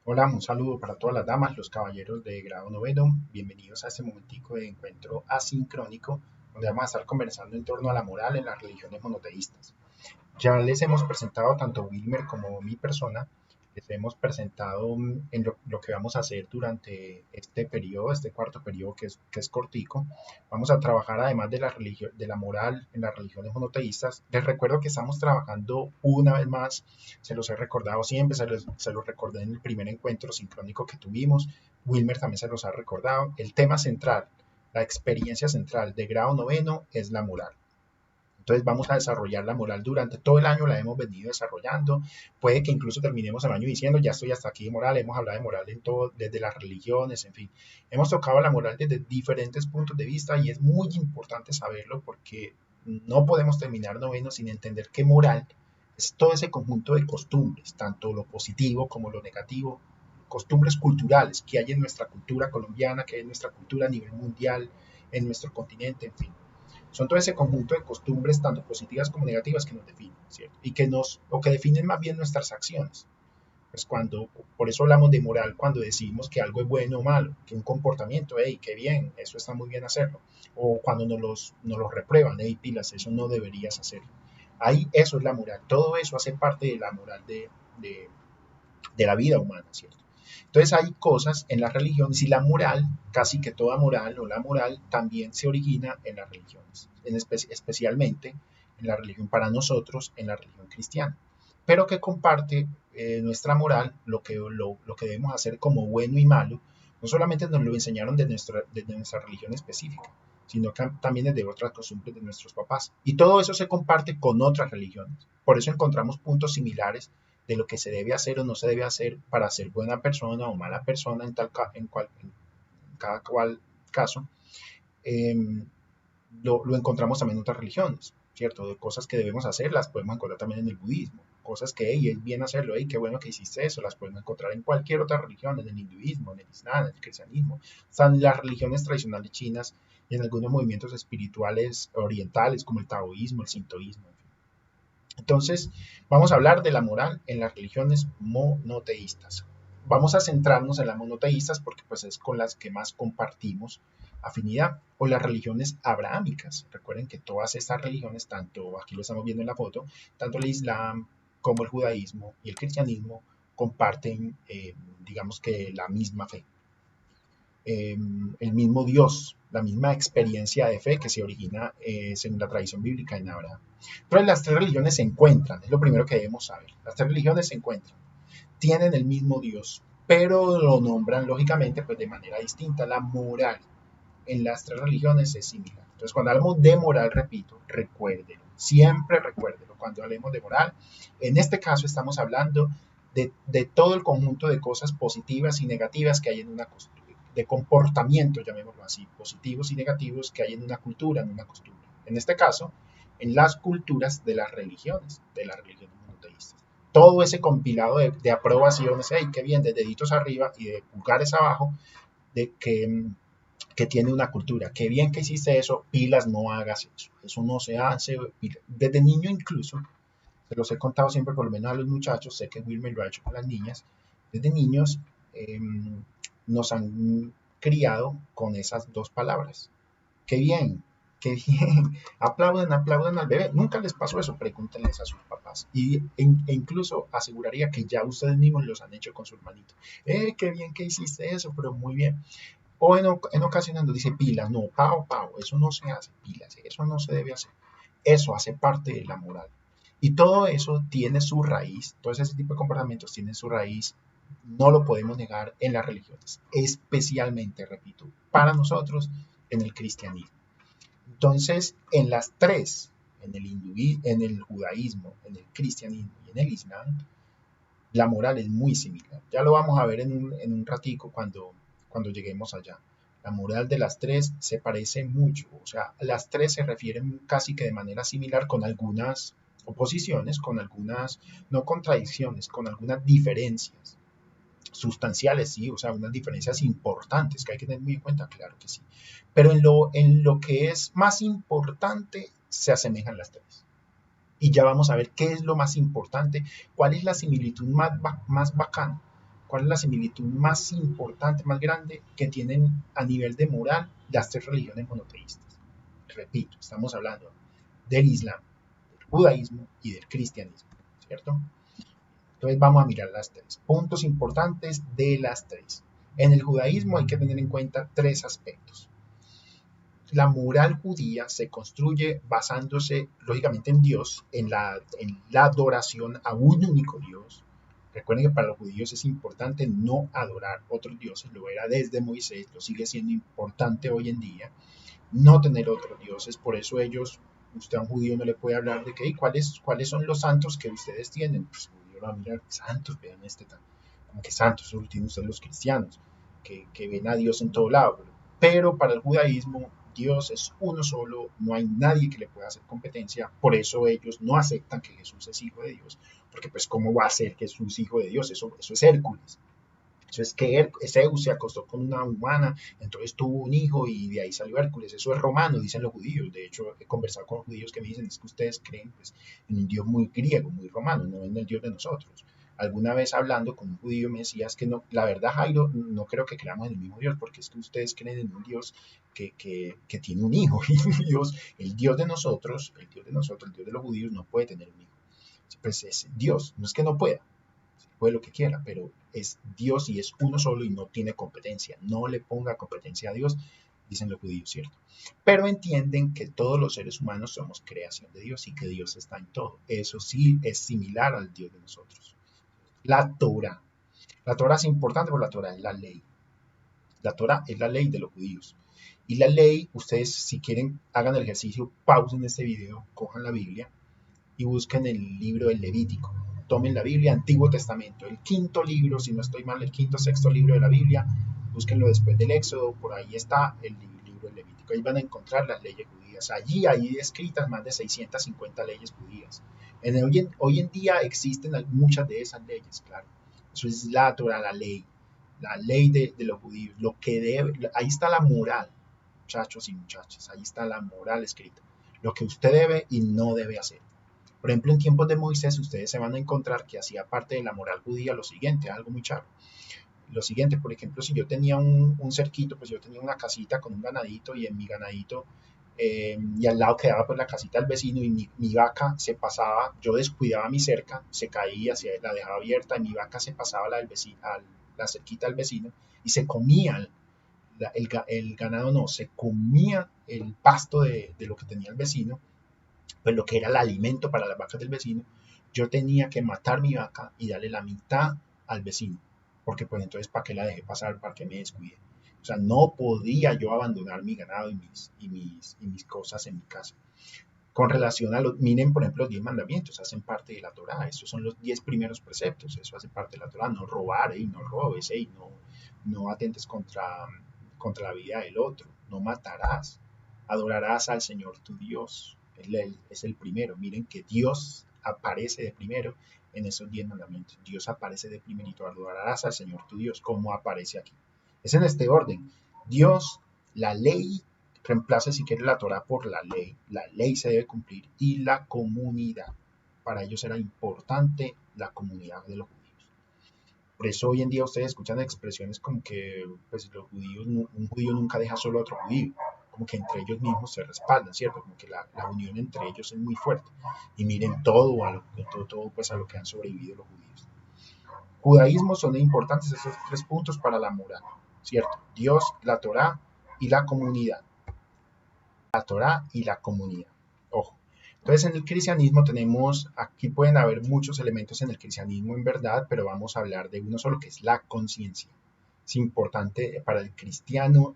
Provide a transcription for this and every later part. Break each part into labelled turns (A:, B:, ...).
A: Hola, un saludo para todas las damas, los caballeros de grado noveno. Bienvenidos a este momentico de encuentro asincrónico, donde vamos a estar conversando en torno a la moral en las religiones monoteístas. Ya les hemos presentado tanto Wilmer como mi persona, les hemos presentado en lo que vamos a hacer durante este periodo, este cuarto periodo que es cortico. Vamos a trabajar además de la moral en las religiones monoteístas. Les recuerdo que estamos trabajando una vez más, se los he recordado siempre, se los recordé en el primer encuentro sincrónico que tuvimos. Wilmer también se los ha recordado. El tema central, la experiencia central de grado noveno es la moral. Entonces vamos a desarrollar la moral durante todo el año, la hemos venido desarrollando. Puede que incluso terminemos el año diciendo, ya estoy hasta aquí de moral, hemos hablado de moral en todo, desde las religiones, en fin. Hemos tocado la moral desde diferentes puntos de vista y es muy importante saberlo porque no podemos terminar noveno sin entender que moral es todo ese conjunto de costumbres, tanto lo positivo como lo negativo, costumbres culturales que hay en nuestra cultura colombiana, que hay en nuestra cultura a nivel mundial, en nuestro continente, en fin. Son todo ese conjunto de costumbres, tanto positivas como negativas, que nos definen, ¿cierto? Y o que definen más bien nuestras acciones. Pues por eso hablamos de moral cuando decimos que algo es bueno o malo, que un comportamiento, hey, qué bien, eso está muy bien hacerlo. O cuando nos los reprueban, hey, pilas, eso no deberías hacerlo. Ahí eso es la moral, todo eso hace parte de la moral de, de la vida humana, ¿cierto? Entonces hay cosas en las religiones y la moral, casi que toda moral o la moral también se origina en las religiones, especialmente en la religión para nosotros, en la religión cristiana, pero que comparte nuestra moral, lo que debemos hacer como bueno y malo, no solamente nos lo enseñaron de nuestra religión específica, sino que también desde otras costumbres de nuestros papás. Y todo eso se comparte con otras religiones. Por eso encontramos puntos similares de lo que se debe hacer o no se debe hacer para ser buena persona o mala persona en cada cual caso, eh, lo encontramos también en otras religiones, ¿cierto? De cosas que debemos hacer las podemos encontrar también en el budismo, cosas que hey, es bien hacerlo, hey, qué bueno que hiciste eso, las podemos encontrar en cualquier otra religión, en el hinduismo, en el islam, en el cristianismo, están las religiones tradicionales chinas y en algunos movimientos espirituales orientales como el taoísmo, el sintoísmo. Entonces, vamos a hablar de la moral en las religiones monoteístas. Vamos a centrarnos en las monoteístas porque pues es con las que más compartimos afinidad, o las religiones abrahámicas. Recuerden que todas estas religiones, tanto aquí lo estamos viendo en la foto, tanto el Islam como el judaísmo y el cristianismo comparten, digamos que la misma fe, el mismo Dios, la misma experiencia de fe que se origina según la tradición bíblica en Abraham. Entonces las tres religiones se encuentran, es lo primero que debemos saber. Las tres religiones se encuentran, tienen el mismo Dios, pero lo nombran lógicamente pues de manera distinta. La moral en las tres religiones es similar. Entonces cuando hablamos de moral, repito, recuérdelo, siempre recuérdelo. Cuando hablemos de moral, en este caso estamos hablando de todo el conjunto de cosas positivas y negativas que hay en una costumbre, de comportamiento, llamémoslo así, positivos y negativos que hay en una cultura, en una costumbre. En este caso, en las culturas de las religiones monoteístas. Todo ese compilado de aprobaciones, hey, qué bien, de deditos arriba y de pulgares abajo, de que tiene una cultura. Qué bien que hiciste eso, pilas, no hagas eso. Eso no se hace. Desde niño incluso, se los he contado siempre, por lo menos a los muchachos, sé que Wilmer lo ha hecho con las niñas, desde niños eh, nos han criado con esas dos palabras. Qué bien, qué bien. Aplaudan, aplaudan al bebé. Nunca les pasó eso, pregúntenles a sus papás. E incluso aseguraría que ya ustedes mismos los han hecho con su hermanito. Qué bien que hiciste eso, pero muy bien. O en ocasiones nos dice pilas, no, pao, pao, eso no se hace, pilas, eso no se debe hacer. Eso hace parte de la moral. Y todo eso tiene su raíz, todo ese tipo de comportamientos tienen su raíz, no lo podemos negar en las religiones, especialmente, repito, para nosotros en el cristianismo. Entonces, en las tres, en el judaísmo, en el cristianismo y en el islam, la moral es muy similar. Ya lo vamos a ver en un ratico cuando lleguemos allá. La moral de las tres se parece mucho, o sea, las tres se refieren casi que de manera similar con algunas oposiciones, con algunas, no contradicciones, con algunas diferencias sustanciales, sí, o sea, unas diferencias importantes que hay que tener muy en cuenta, claro que sí. Pero en lo que es más importante se asemejan las tres y ya vamos a ver qué es lo más importante, cuál es la similitud más bacana, ¿Cuál es la similitud más importante, más grande que tienen a nivel de moral las tres religiones monoteístas? Repito, estamos hablando del Islam, del judaísmo y del cristianismo, ¿cierto? Entonces vamos a mirar las tres. Puntos importantes de las tres. En el judaísmo hay que tener en cuenta tres aspectos. La moral judía se construye basándose lógicamente en Dios, en la adoración a un único Dios. Recuerden que para los judíos es importante no adorar otros dioses, lo era desde Moisés, lo sigue siendo importante hoy en día, no tener otros dioses, por eso usted a un judío no le puede hablar de que, "Hey, ¿cuáles son los santos que ustedes tienen?". Pues el judío va a mirar, santos, vean como que santos, solo tienen ustedes los cristianos, que ven a Dios en todo lado. Pero para el judaísmo, Dios es uno solo, no hay nadie que le pueda hacer competencia, por eso ellos no aceptan que Jesús es hijo de Dios, porque pues ¿cómo va a ser Jesús hijo de Dios? Eso es Hércules. Eso es que Zeus se acostó con una humana, entonces tuvo un hijo y de ahí salió Hércules. Eso es romano, dicen los judíos. De hecho, he conversado con judíos que me dicen, es que ustedes creen pues, en un Dios muy griego, muy romano, no en el Dios de nosotros. Alguna vez hablando con un judío me decía, es que no, la verdad, Jairo, no creo que creamos en el mismo Dios, porque es que ustedes creen en un Dios que tiene un hijo, y Dios, el Dios de nosotros, el Dios de los judíos no puede tener un hijo. Pues es Dios, no es que no pueda, puede lo que quiera, pero es Dios y es uno solo y no tiene competencia. No le ponga competencia a Dios, dicen los judíos, ¿cierto? Pero entienden que todos los seres humanos somos creación de Dios y que Dios está en todo. Eso sí es similar al Dios de nosotros. La Torah. La Torah es importante porque la Torah es la ley. La Torah es la ley de los judíos. Y la ley, ustedes si quieren, hagan el ejercicio, pausen este video, cojan la Biblia y busquen el libro del Levítico. Tomen la Biblia, Antiguo Testamento, el quinto libro, si no estoy mal, el quinto, sexto libro de la Biblia, búsquenlo después del Éxodo, por ahí está el libro del Levítico, ahí van a encontrar las leyes judías, allí hay escritas más de 650 leyes judías. Hoy en día existen muchas de esas leyes, claro, eso es la Torah, la ley de los judíos, lo que debe, ahí está la moral, muchachos y muchachas, ahí está la moral escrita, lo que usted debe y no debe hacer. Por ejemplo, en tiempos de Moisés, ustedes se van a encontrar que hacía parte de la moral judía lo siguiente, algo muy charro. Lo siguiente, por ejemplo, si yo tenía un cerquito, pues yo tenía una casita con un ganadito y en mi ganadito, y al lado quedaba pues la casita del vecino y mi vaca se pasaba, yo descuidaba mi cerca, se caía, la dejaba abierta y mi vaca se pasaba la, del vecino, la cerquita del vecino y se comía el ganado, no, se comía el pasto de lo que tenía el vecino, pues lo que era el alimento para las vacas del vecino, yo tenía que matar mi vaca y darle la mitad al vecino, porque pues entonces para qué la dejé pasar, para qué me descuide. O sea, no podía yo abandonar mi ganado y mis cosas en mi casa. Con relación a los, miren por ejemplo los 10 mandamientos, hacen parte de la Torah, esos son los 10 primeros preceptos, eso hace parte de la Torah, no robar, no robes, no atentes contra la vida del otro, no matarás, adorarás al Señor tu Dios, es el primero. Miren que Dios aparece de primero en esos 10 mandamientos. Dios aparece de primerito, adorarás al Señor tu Dios, como aparece aquí. Es en este orden. Dios, la ley, reemplace si quiere la Torah por la ley se debe cumplir, y la comunidad. Para ellos era importante la comunidad de los judíos. Por eso hoy en día ustedes escuchan expresiones como que pues, un judío nunca deja solo a otro judío, como que entre ellos mismos se respaldan, ¿cierto? Como que la unión entre ellos es muy fuerte. Y miren todo pues, a lo que han sobrevivido los judíos. Judaísmo son importantes esos tres puntos para la moral, ¿cierto? Dios, la Torá y la comunidad. La Torá y la comunidad. Ojo. Entonces en el cristianismo aquí pueden haber muchos elementos en el cristianismo en verdad, pero vamos a hablar de uno solo que es la conciencia. Es importante para el cristiano,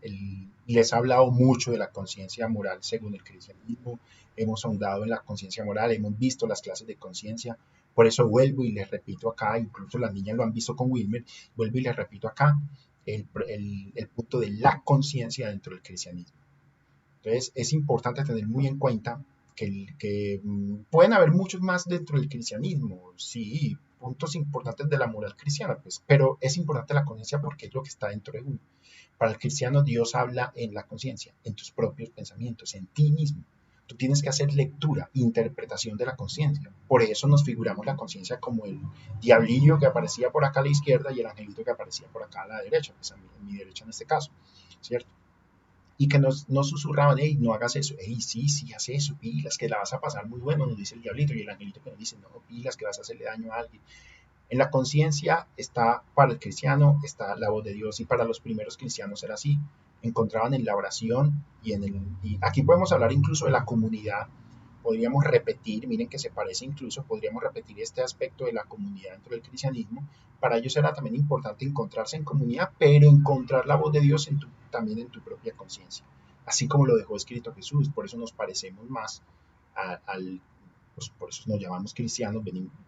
A: les he hablado mucho de la conciencia moral según el cristianismo, hemos ahondado en la conciencia moral, hemos visto las clases de conciencia, por eso vuelvo y les repito acá, incluso las niñas lo han visto con Wilmer, vuelvo y les repito acá el punto de la conciencia dentro del cristianismo. Entonces es importante tener muy en cuenta que pueden haber muchos más dentro del cristianismo, sí, puntos importantes de la moral cristiana, pues, pero es importante la conciencia porque es lo que está dentro de uno. Para el cristiano Dios habla en la conciencia, en tus propios pensamientos, en ti mismo. Tú tienes que hacer lectura, interpretación de la conciencia. Por eso nos figuramos la conciencia como el diablillo que aparecía por acá a la izquierda y el angelito que aparecía por acá a la derecha, pues a mi derecha en este caso, ¿cierto? Y que nos susurraban, hey, no hagas eso, hey, sí, haz eso, pilas, que la vas a pasar muy bueno, nos dice el diablito, y el angelito que nos dice, no, pilas, que vas a hacerle daño a alguien. En la conciencia está, para el cristiano, está la voz de Dios, y para los primeros cristianos era así. Encontraban en la oración y aquí podemos hablar incluso de la comunidad. Podríamos repetir, miren que se parece incluso, podríamos repetir este aspecto de la comunidad dentro del cristianismo. Para ellos era también importante encontrarse en comunidad, pero encontrar la voz de Dios también en tu propia conciencia. Así como lo dejó escrito Jesús, por eso nos parecemos más al, pues por eso nos llamamos cristianos,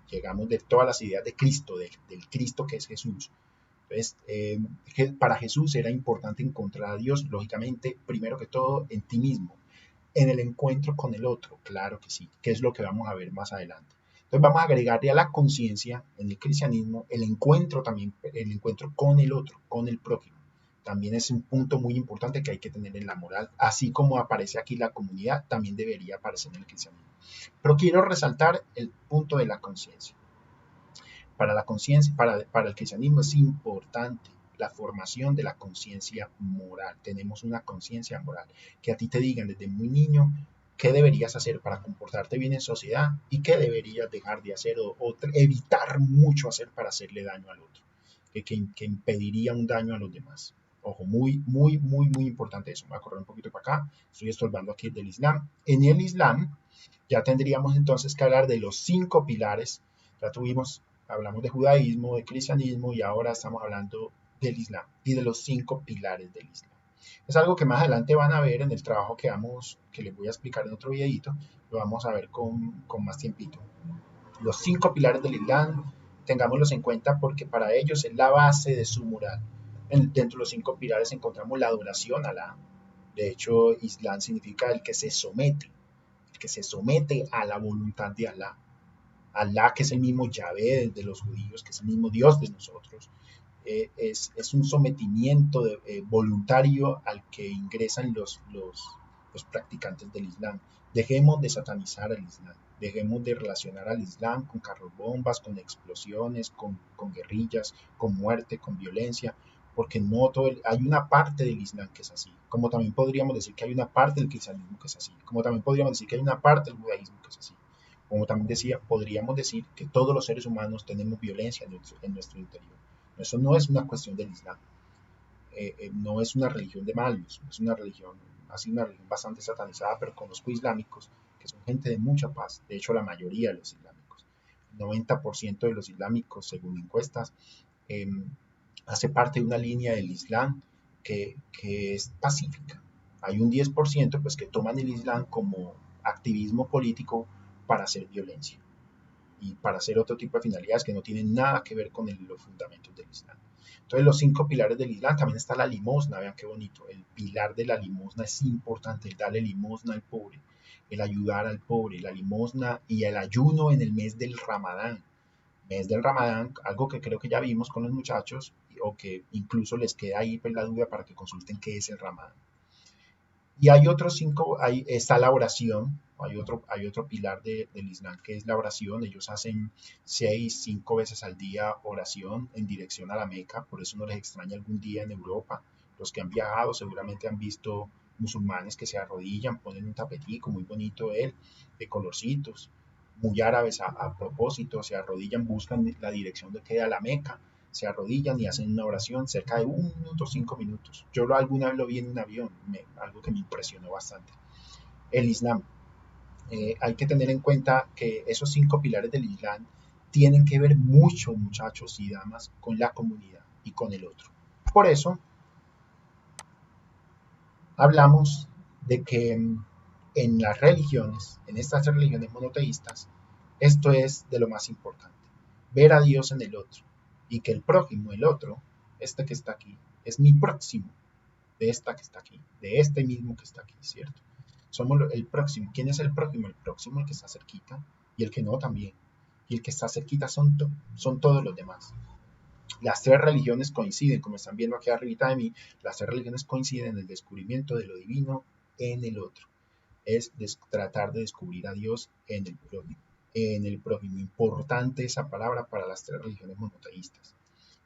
A: llegamos de todas las ideas de Cristo, del Cristo que es Jesús. Entonces, para Jesús era importante encontrar a Dios, lógicamente, primero que todo, en ti mismo, en el encuentro con el otro, claro que sí, que es lo que vamos a ver más adelante. Entonces vamos a agregarle a la conciencia en el cristianismo el encuentro también, el encuentro con el otro, con el prójimo. También es un punto muy importante que hay que tener en la moral, así como aparece aquí la comunidad, también debería aparecer en el cristianismo. Pero quiero resaltar el punto de la conciencia. Para la conciencia, para el cristianismo es importante la formación de la conciencia moral. Tenemos una conciencia moral. Que a ti te digan desde muy niño qué deberías hacer para comportarte bien en sociedad y qué deberías dejar de hacer o evitar mucho hacer para hacerle daño al otro, que impediría un daño a los demás. Ojo, muy importante eso. Me voy a correr un poquito para acá. Estoy estorbando aquí del Islam. En el Islam ya tendríamos entonces que hablar de los 5 pilares. Ya hablamos de judaísmo, de cristianismo y ahora estamos hablando del Islam y de los 5 pilares del Islam. Es algo que más adelante van a ver en el trabajo que les voy a explicar en otro videito, lo vamos a ver con más tiempito. Los 5 pilares del Islam, tengámoslos en cuenta porque para ellos es la base de su moral. Dentro de los 5 pilares encontramos la adoración a Alá. De hecho, Islam significa el que se somete a la voluntad de Alá. Alá, que es el mismo Yahvé de los judíos, que es el mismo Dios de nosotros, es un sometimiento voluntario al que ingresan los practicantes del Islam. Dejemos de satanizar al Islam, dejemos de relacionar al Islam con carros bombas, con explosiones, con guerrillas, con muerte, con violencia, porque no todo hay una parte del Islam que es así, como también podríamos decir que hay una parte del cristianismo que es así, como también podríamos decir que hay una parte del judaísmo que es así. Como también podríamos decir que todos los seres humanos tenemos violencia en nuestro interior. Eso no es una cuestión del Islam, no es una religión de malos, es una religión, así una religión bastante satanizada, pero conozco islámicos que son gente de mucha paz, de hecho la mayoría de los islámicos, el 90% de los islámicos, según encuestas, eh, hace parte de una línea del Islam que es pacífica. Hay un 10% pues, que toman el Islam como activismo político para hacer violencia y para hacer otro tipo de finalidades que no tienen nada que ver con los fundamentos del Islam. Entonces, los 5 pilares del Islam, también está la limosna, vean qué bonito, el pilar de la limosna es importante, el darle limosna al pobre, el ayudar al pobre, la limosna y el ayuno en el mes del Ramadán. Mes del Ramadán, algo que creo que ya vimos con los muchachos, o que incluso les queda ahí pues, la duda para que consulten qué es el Ramadán. Y hay otros 5, está la oración, hay otro pilar del Islam que es la oración. Ellos hacen 5 veces al día oración en dirección a la Meca, por eso no les extraña algún día en Europa. Los que han viajado seguramente han visto musulmanes que se arrodillan, ponen un tapetico muy bonito de colorcitos, muy árabes a propósito, se arrodillan, buscan la dirección de que queda la Meca, se arrodillan y hacen una oración cerca de 1 minuto, 5 minutos. Yo alguna vez lo vi en un avión, algo que me impresionó bastante. El Islam. Hay que tener en cuenta que esos 5 pilares del Islam tienen que ver mucho, muchachos y damas, con la comunidad y con el otro. Por eso, hablamos de que en las religiones, en estas religiones monoteístas, esto es de lo más importante. Ver a Dios en el otro y que el prójimo, el otro, este que está aquí, es mi próximo, de esta que está aquí, de este mismo que está aquí, ¿cierto? Somos el próximo. ¿Quién es el próximo? El próximo, el que está cerquita, y el que no también. Y el que está cerquita son todos los demás. Las 3 religiones coinciden, como están viendo aquí arribita de mí, las 3 religiones coinciden en el descubrimiento de lo divino en el otro. es tratar de descubrir a Dios en el prójimo. En el prójimo. Importante esa palabra para las tres religiones monoteístas.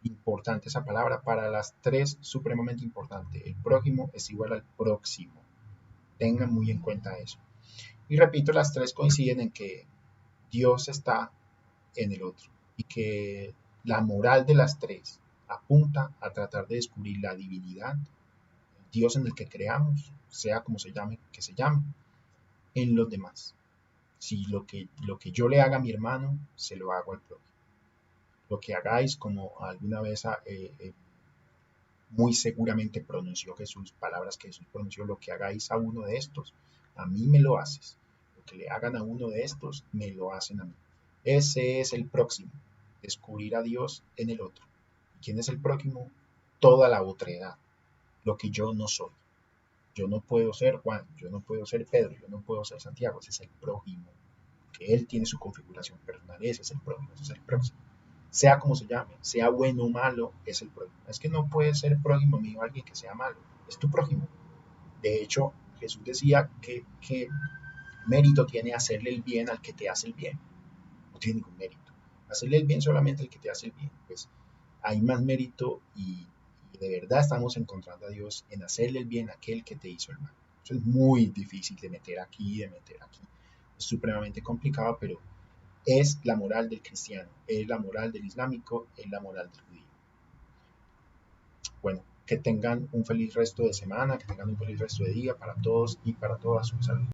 A: Importante esa palabra para las tres, supremamente importante. El prójimo es igual al próximo. Tengan muy en cuenta eso. Y repito, las tres coinciden en que Dios está en el otro y que la moral de las tres apunta a tratar de descubrir la divinidad, el Dios en el que creamos, sea como se llame, que se llame, en los demás. Si lo que yo le haga a mi hermano, se lo hago al prójimo. Lo que hagáis, como alguna vez muy seguramente pronunció Jesús, palabras que Jesús pronunció, lo que hagáis a uno de estos, a mí me lo haces. Lo que le hagan a uno de estos, me lo hacen a mí. Ese es el próximo, descubrir a Dios en el otro. ¿Quién es el próximo? Toda la otredad, lo que yo no soy. Yo no puedo ser Juan, yo no puedo ser Pedro, yo no puedo ser Santiago, ese es el prójimo. Que él tiene su configuración personal, ese es el prójimo, ese es el próximo. Sea como se llame, sea bueno o malo, es el prójimo. Es que no puede ser prójimo mío alguien que sea malo, es tu prójimo. De hecho, Jesús decía que mérito tiene hacerle el bien al que te hace el bien. No tiene ningún mérito. Hacerle el bien solamente al que te hace el bien. Pues hay más mérito y de verdad estamos encontrando a Dios en hacerle el bien a aquel que te hizo el mal. Eso es muy difícil de meter aquí, de meter aquí. Es supremamente complicado, pero es la moral del cristiano, es la moral del islámico, es la moral del judío. Bueno, que tengan un feliz resto de semana, que tengan un feliz resto de día para todos y para todas. Un saludo.